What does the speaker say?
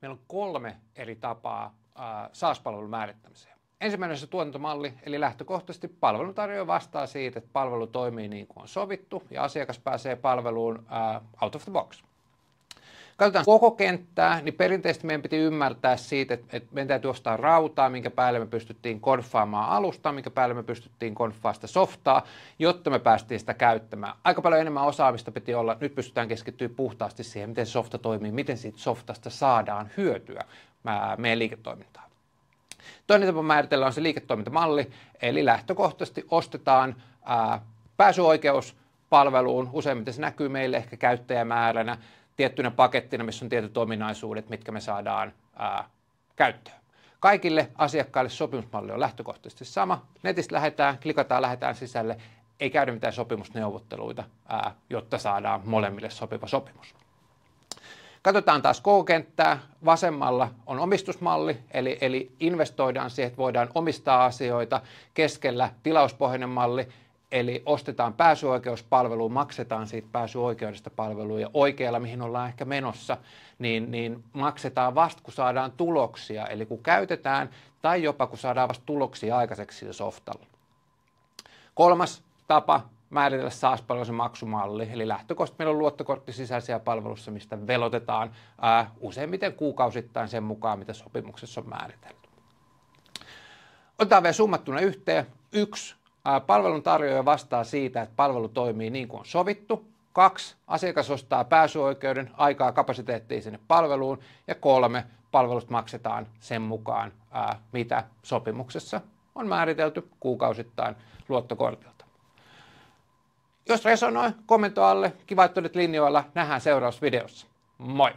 Meillä on 3 eri tapaa SaaS-palvelun määrittämiseen. Ensimmäinen on se tuotantomalli, eli lähtökohtaisesti palveluntarjoaja vastaa siitä, että palvelu toimii niin kuin on sovittu ja asiakas pääsee palveluun out of the box. Katsotaan koko kenttää, niin perinteisesti meidän piti ymmärtää siitä, että meidän täytyy ostaa rautaa, minkä päälle me pystyttiin konfaamaan alustaa, minkä päälle me pystyttiin konfaamaan sitä softaa, jotta me päästiin sitä käyttämään. Aika paljon enemmän osaamista piti olla, nyt pystytään keskittymään puhtaasti siihen, miten se softa toimii, miten siitä softasta saadaan hyötyä meidän liiketoimintaan. Toinen tapa määritellä on se liiketoimintamalli, eli lähtökohtaisesti ostetaan pääsyoikeus palveluun, useimmiten se näkyy meille ehkä käyttäjämääränä, tiettynä pakettina, missä on tietyt ominaisuudet, mitkä me saadaan käyttöön. Kaikille asiakkaille sopimusmalli on lähtökohtaisesti sama. Netistä lähdetään sisälle, ei käydä mitään sopimusneuvotteluita, jotta saadaan molemmille sopiva sopimus. Katsotaan taas koko kenttää. Vasemmalla on omistusmalli, eli investoidaan siihen, että voidaan omistaa asioita. Keskellä tilauspohjainen malli, eli ostetaan pääsyoikeuspalveluun, maksetaan siitä pääsyoikeudesta palveluun ja oikealla, mihin ollaan ehkä menossa, niin maksetaan vasta, kun saadaan tuloksia, eli kun käytetään tai jopa kun saadaan vasta tuloksia aikaiseksi sillä softalla. Kolmas tapa määritellä SaaS-palvelun se maksumalli, eli lähtökohtaisesti meillä on luottokortti sisäisiä palvelussa, mistä velotetaan useimmiten kuukausittain sen mukaan, mitä sopimuksessa on määritelty. Otetaan vielä summattuna yhteen. 1. Palveluntarjoaja vastaa siitä, että palvelu toimii niin kuin on sovittu. 2. Asiakas ostaa pääsyoikeuden, aikaa, kapasiteettia sinne palveluun. Ja 3. Palvelut maksetaan sen mukaan, mitä sopimuksessa on määritelty kuukausittain luottokortilta. Jos resonoi, kommentoi alle. Kiva, että olet linjoilla. Nähdään seuraavassa videossa. Moi!